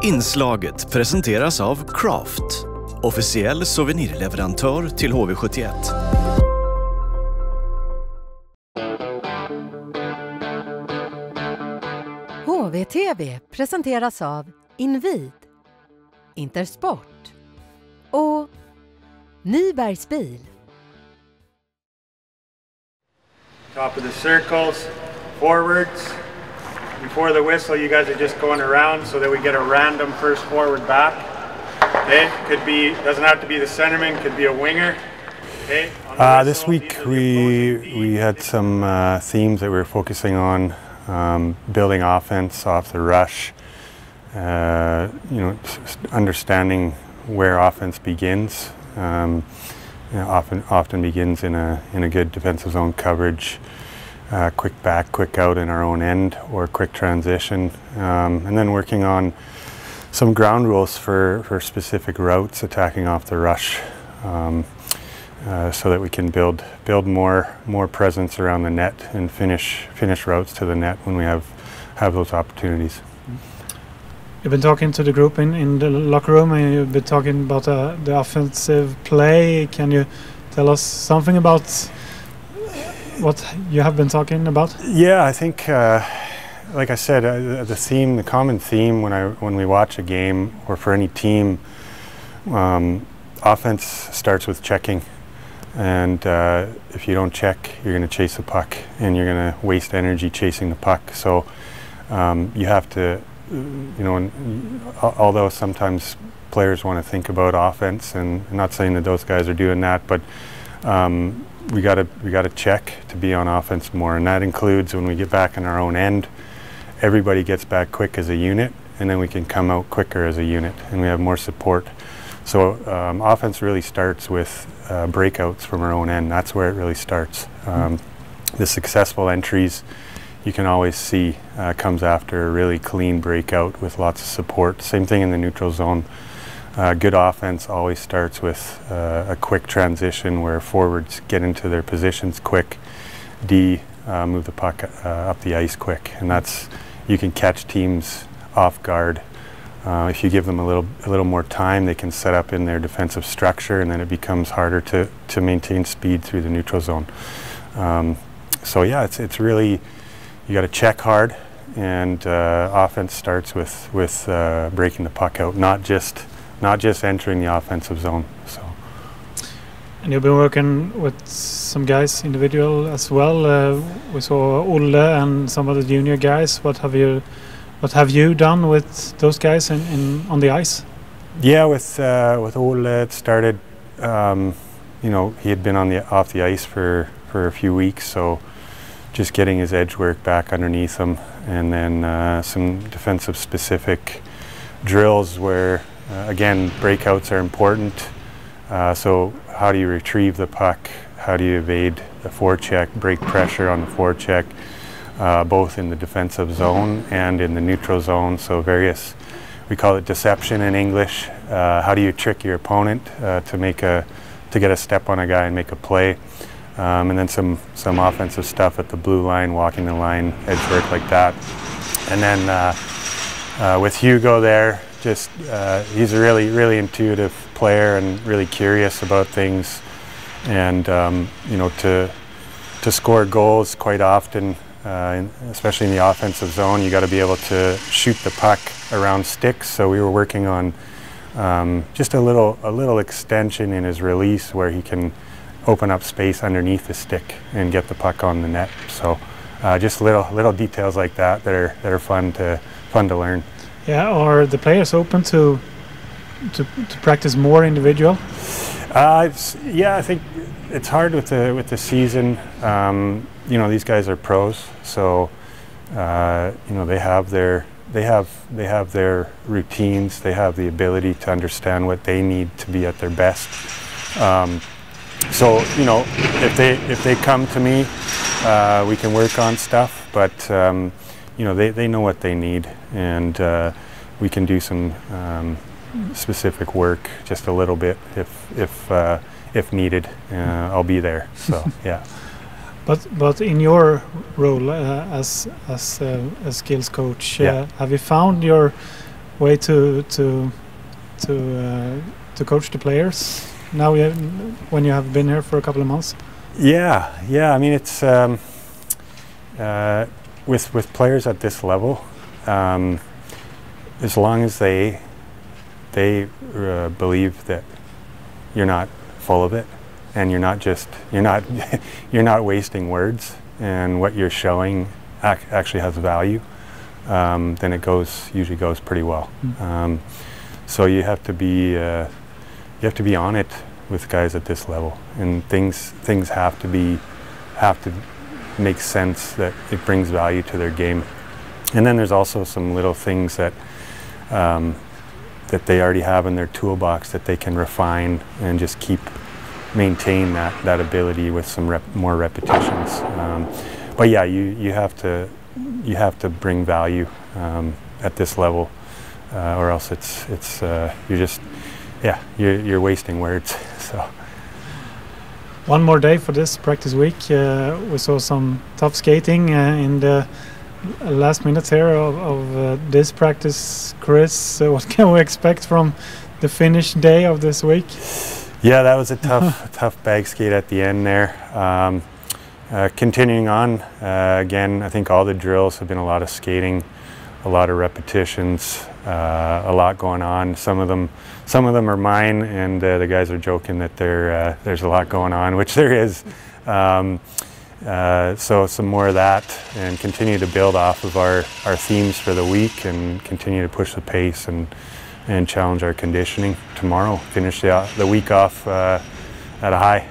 Inslaget presenteras av Craft, officiell souvenirleverantör till HV71. HV-TV presenteras av Invid, Intersport och Nybergs bil. Top of the circles, forwards. Before the whistle, you guys are just going around so that we get a random first forward back. Okay, could be, doesn't have to be the centerman, could be a winger. Okay. This week we had some themes that we were focusing on, building offense off the rush. Understanding where offense begins. Often begins in a good defensive zone coverage. Quick back, quick out in our own end, or quick transition, and then working on some ground rules for specific routes, attacking off the rush, so that we can build more presence around the net and finish routes to the net when we have those opportunities. You've been talking to the group in the locker room, and you've been talking about the offensive play. Can you tell us something about what you have been talking about? Yeah, I think, like I said, the common theme when we watch a game or for any team, offense starts with checking, and if you don't check, you're going to chase the puck, and you're going to waste energy chasing the puck. So you have to, although sometimes players want to think about offense, and I'm not saying that those guys are doing that, but we gotta check to be on offense more, and that includes when we get back in our own end, everybody gets back quick as a unit, and then we can come out quicker as a unit, and we have more support. So offense really starts with breakouts from our own end. That's where it really starts. The successful entries you can always see comes after a really clean breakout with lots of support. Same thing in the neutral zone. Good offense always starts with a quick transition where forwards get into their positions quick. D move the puck up the ice quick, and you can catch teams off guard. If you give them a little more time, they can set up in their defensive structure, and then it becomes harder to maintain speed through the neutral zone. So yeah, it's really, you got to check hard, and offense starts with breaking the puck out, not just entering the offensive zone. So. And you've been working with some guys individual as well. We saw Olle and some of the junior guys. What have you done with those guys on the ice? Yeah, with Olle, it started. He had been off the ice for a few weeks, so just getting his edge work back underneath him, and then some defensive specific drills where. Again, breakouts are important. So how do you retrieve the puck? How do you evade the forecheck, break pressure on the forecheck, both in the defensive zone and in the neutral zone? So we call it deception in English. How do you trick your opponent to get a step on a guy and make a play? And then some offensive stuff at the blue line, walking the line, edge work like that. And then with Hugo there, he's a really intuitive player and really curious about things, and to score goals quite often, especially in the offensive zone, you got to be able to shoot the puck around sticks. So we were working on just a little extension in his release where he can open up space underneath the stick and get the puck on the net. So just little details like that are fun to learn. Yeah, are the players open to practice more individual? Yeah, I think it's hard with the season. These guys are pros, so they have their routines. They have the ability to understand what they need to be at their best. So if they come to me, we can work on stuff, but. They know what they need, and we can do some specific work just a little bit if needed. I'll be there. So yeah. But in your role as a skills coach, yeah. Have you found your way to coach the players now when you have been here for a couple of months? Yeah. I mean, it's with players at this level, as long as they believe that you're not full of it, and you're not wasting words, and what you're showing actually has value, then it usually goes pretty well. So you have to be on it with guys at this level, and things have to make sense, that it brings value to their game. And then there's also some little things that that they already have in their toolbox that they can refine and just maintain that ability with some more repetitions. But yeah, you have to bring value at this level, or else you're wasting words. So. One more day for this practice week. We saw some tough skating in the last minutes here of this practice. Kris, what can we expect from the finish day of this week? Yeah, that was a tough bag skate at the end there. Continuing on, again, I think all the drills have been a lot of skating, a lot of repetitions, a lot going on. Some of them are mine, and the guys are joking that there's a lot going on, which there is. So some more of that, and continue to build off of our themes for the week, and continue to push the pace and challenge our conditioning tomorrow. Finish the week off at a high.